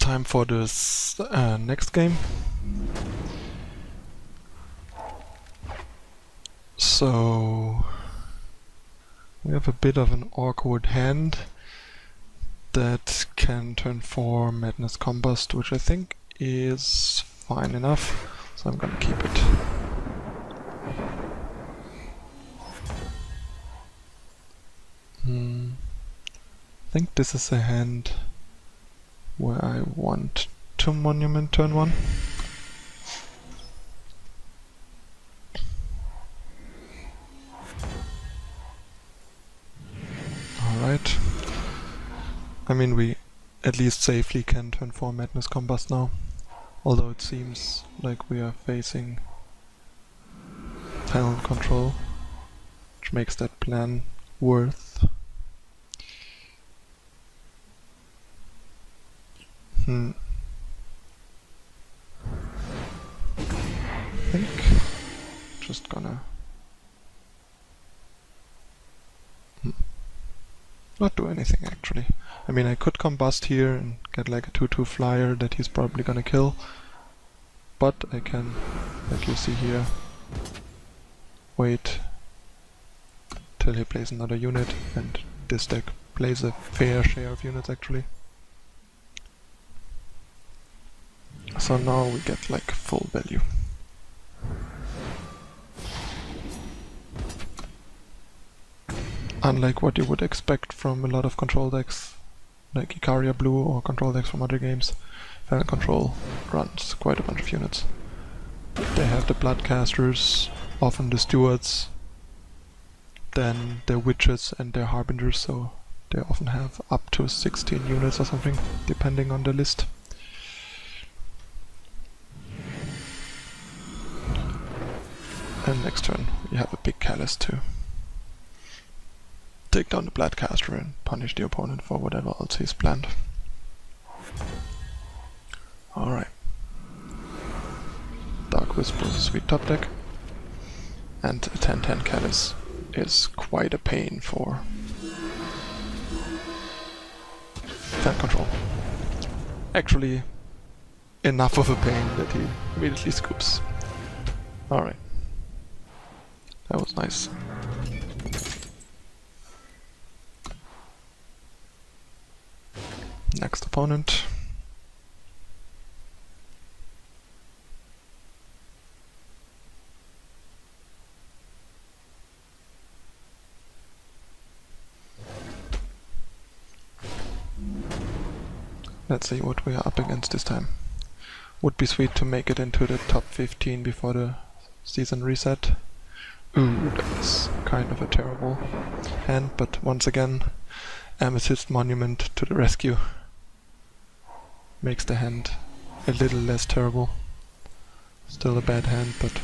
time for this next game. So we have a bit of an awkward hand that can turn 4 Madness Combust, which I think is fine enough, so I'm gonna keep it. I think this is a hand where I want to monument turn 1. Alright. I mean, we at least safely can turn 4 Madness Combust now, although it seems like we are facing talent control, which makes that plan worth. I think just gonna not do anything actually. I mean, I could combust here and get like a 2/2 flyer that he's probably gonna kill, but I can, like you see here, wait till he plays another unit, and this deck plays a fair share of units actually. So now we get like full value. Unlike what you would expect from a lot of control decks, like Icaria Blue or control decks from other games, Fan Control runs quite a bunch of units. They have the Bloodcasters, often the Stewards, then their Witches and their Harbingers, so they often have up to 16 units or something, depending on the list. And next turn you have a big Callus to take down the Bloodcaster and punish the opponent for whatever else he's planned. Alright. Dark Whisper is a sweet top deck. And a 10/10 Callus is quite a pain for Fan Control. Actually, enough of a pain that he immediately scoops. Alright. That was nice. Next opponent. Let's see what we are up against this time. Would be sweet to make it into the top 15 before the season reset. Ooh, that's kind of a terrible hand, but once again, Amethyst Monument to the rescue. Makes the hand a little less terrible. Still a bad hand, but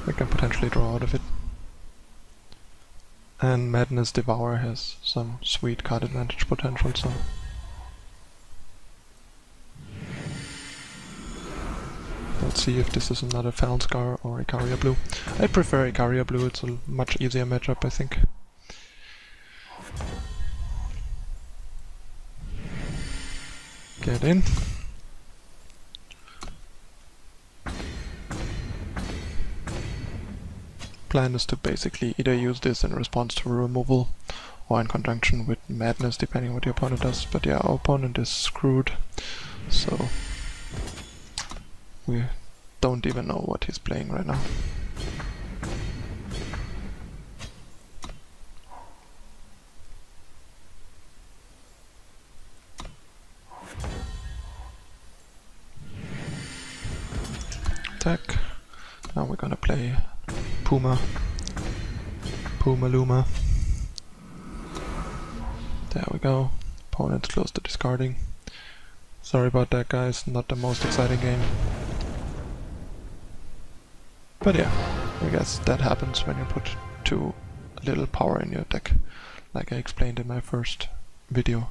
we can potentially draw out of it. And Madness Devour has some sweet card advantage potential, so... Let's see if this is another Stonescar or Icaria Blue. I prefer Icaria Blue, it's a much easier matchup, I think. Get in. Plan is to basically either use this in response to a removal or in conjunction with Madness, depending what your opponent does. But yeah, our opponent is screwed, so we don't even know what he's playing right now. Attack. Now we're gonna play Puma Luma. There we go. Opponent's close to discarding. Sorry about that, guys, not the most exciting game. But yeah, I guess that happens when you put too little power in your deck, like I explained in my first video.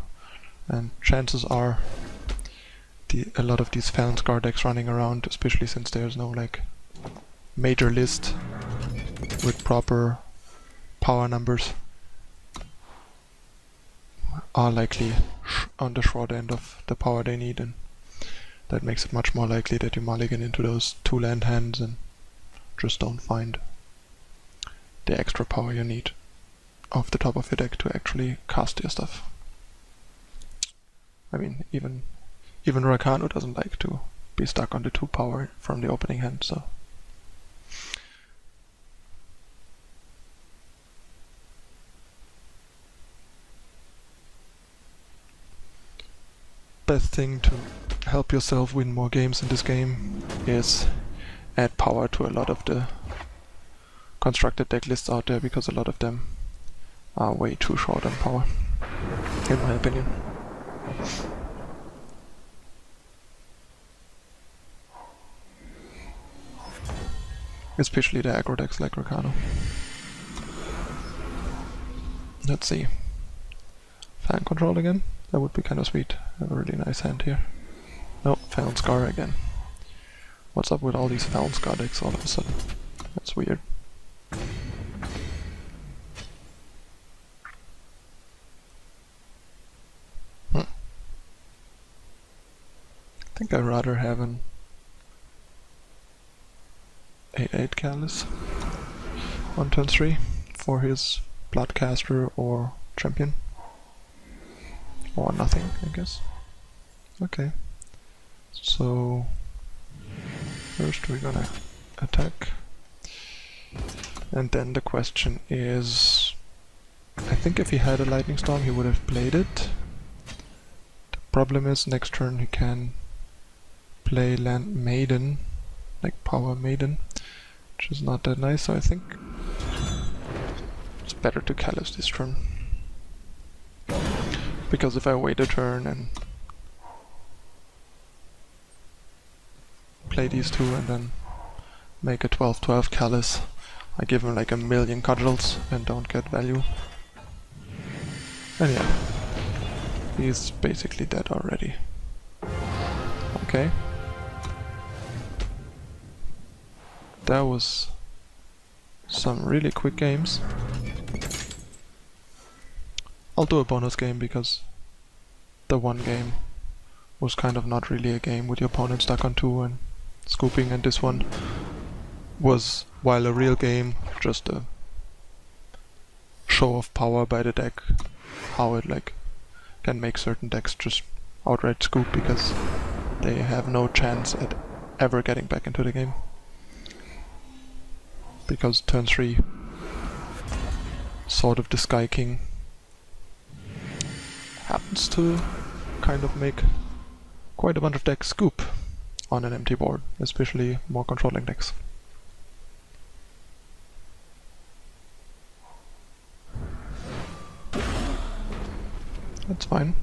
And chances are a lot of these Stonescar decks running around, especially since there's no like major list with proper power numbers, are likely on the short end of the power they need, and that makes it much more likely that you mulligan into those 2 land hands and just don't find the extra power you need off the top of your deck to actually cast your stuff. I mean, even Rakano doesn't like to be stuck on the 2 power from the opening hand, so. Best thing to help yourself win more games in this game is add power to a lot of the constructed deck lists out there, because a lot of them are way too short on power, in my opinion. Especially the aggro decks like Rakano. Let's see. Fan control again? That would be kind of sweet. I have a really nice hand here. No, Stonescar again. What's up with all these Stonescar decks all of a sudden? That's weird. I think I'd rather have an 8/8 Callus on turn 3 for his Bloodcaster or Champion. Or nothing, I guess. Okay. So first we're gonna attack. And then the question is, I think if he had a Lightning Storm he would have played it. The problem is next turn he can play land Maiden, like Power Maiden, which is not that nice, so I think it's better to Callus this turn. Because if I wait a turn and play these 2 and then make a 12/12 Callus, I give him like a million cudgels and don't get value. And yeah, he's basically dead already. Okay. That was some really quick games. I'll do a bonus game because the one game was kind of not really a game with your opponent stuck on 2 and scooping, and this one was, while a real game, just a show of power by the deck, how it like can make certain decks just outright scoop because they have no chance at ever getting back into the game. Because turn 3, Sword of the Sky King happens to kind of make quite a bunch of decks scoop on an empty board, especially more controlling decks. That's fine.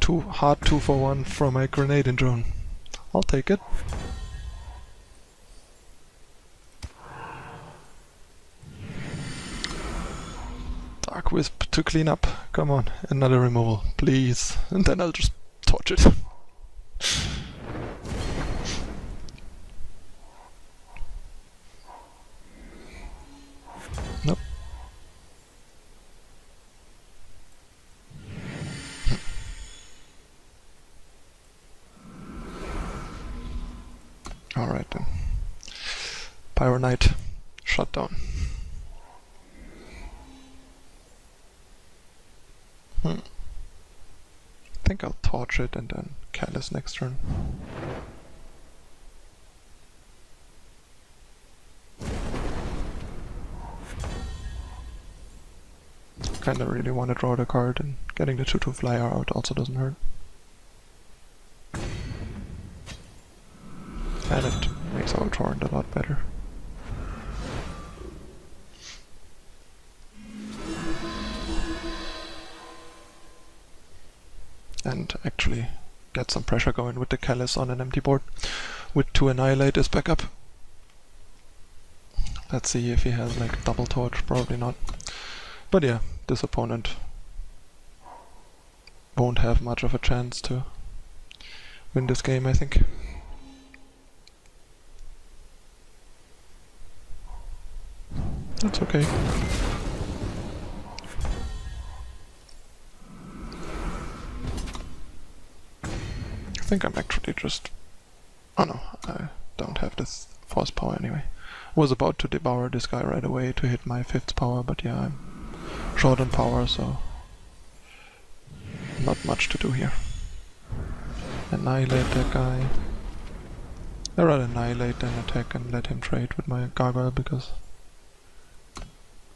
Hard 2-for-1 from a grenade drone. I'll take it. Dark Wisp to clean up. Come on, another removal, please. And then I'll just torch it. Nope. Alright then. Pyro Knight, shut down. I think I'll torch it and then Callus next turn. Kinda really want to draw the card, and getting the 2/2 flyer out also doesn't hurt. And it makes our torrent a lot better. And actually get some pressure going with the Callus on an empty board with 2 Annihilate as backup. Let's see if he has like double torch, probably not. But yeah, this opponent won't have much of a chance to win this game, I think. That's okay. think I'm actually just... Oh no, I don't have this force power anyway. Was about to devour this guy right away to hit my 5th power, but yeah, I'm short on power, so not much to do here. Annihilate that guy. I'd rather annihilate than attack and let him trade with my gargoyle, because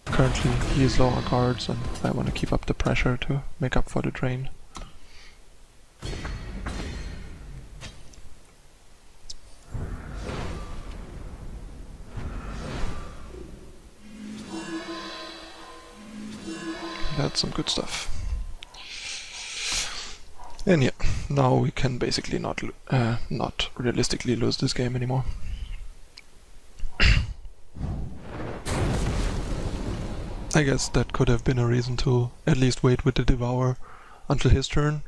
currently he is low on cards and I want to keep up the pressure to make up for the drain. That's some good stuff. And yeah, now we can basically not realistically lose this game anymore. I guess that could have been a reason to at least wait with the Devour until his turn,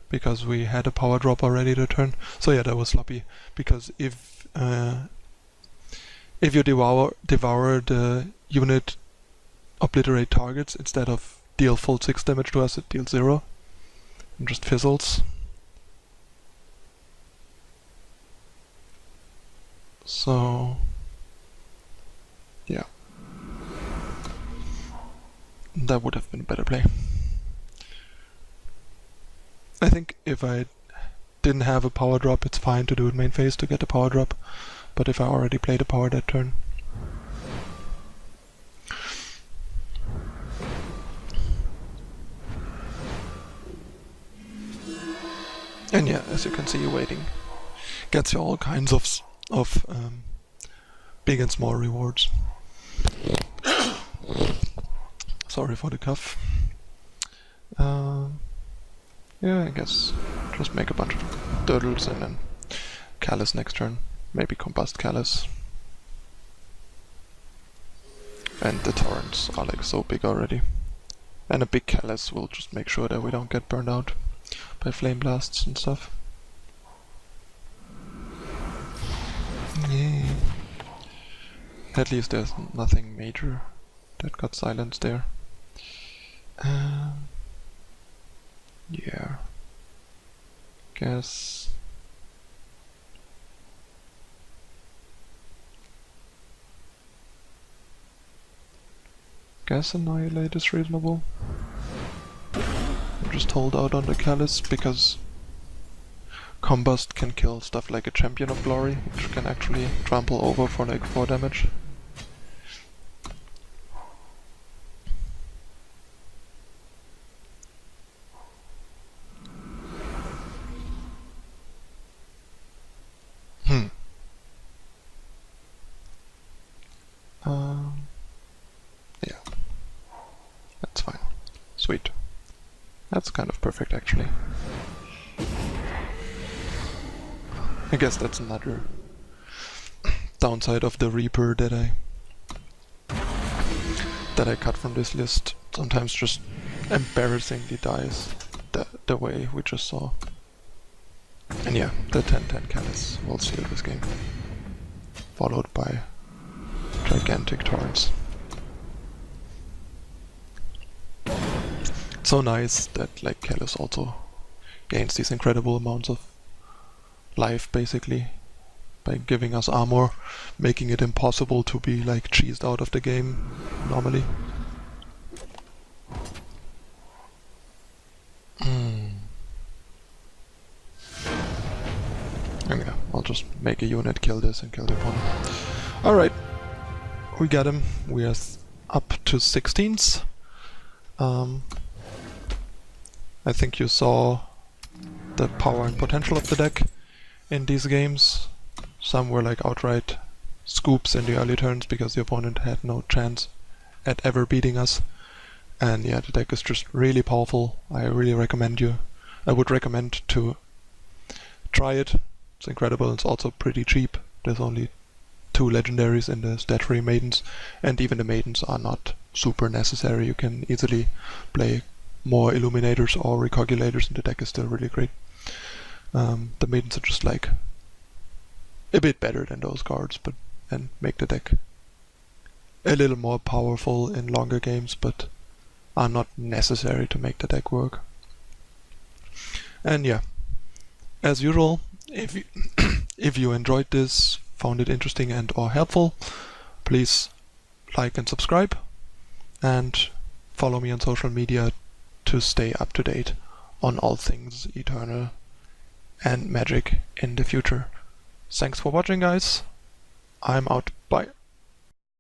because we had a power drop already to turn. So yeah, that was sloppy, because if you devour the unit obliterate targets, instead of deal full 6 damage to us, it deals 0 and just fizzles. So yeah, that would have been a better play. I think if I didn't have a power drop, it's fine to do it main phase to get the power drop, but if I already played a power that turn, and yeah, as you can see, waiting gets you all kinds of big and small rewards. Sorry for the cough. Yeah, I guess just make a bunch of turtles and then Callus next turn. Maybe Combust Callus. And the torrents are like so big already. And a big Callus will just make sure that we don't get burned out by flame blasts and stuff. Yeah. At least there's nothing major that got silenced there. Yeah. Guess Annihilate is reasonable. Just hold out on the Callus, because Combust can kill stuff like a Champion of Glory, which can actually trample over for like 4 damage. Yeah. That's fine. Sweet. That's kind of perfect, actually. I guess that's another downside of the Reaper that I cut from this list. Sometimes just embarrassingly dies the way we just saw. And yeah, the 10-10 Callus will seal this game. Followed by gigantic torrents. It's so nice that like Callus also gains these incredible amounts of life, basically, by giving us armor, making it impossible to be like cheesed out of the game normally. And yeah, I'll just make a unit, kill this, and kill the opponent. Alright, we got him. We are up to 16s. I think you saw the power and potential of the deck in these games. Some were like outright scoops in the early turns because the opponent had no chance at ever beating us. And yeah, the deck is just really powerful. I would recommend to try it. It's incredible. It's also pretty cheap. There's only 2 legendaries in the statuary maidens, and even the maidens are not super necessary. You can easily play more illuminators or recogulators, and the deck is still really great. The maidens are just like a bit better than those cards, and make the deck a little more powerful in longer games, but are not necessary to make the deck work. And yeah, As usual, if you, if you enjoyed this, found it interesting and or helpful, please like and subscribe, and follow me on social media to stay up to date on all things Eternal and Magic in the future. Thanks for watching, guys. I'm out. Bye.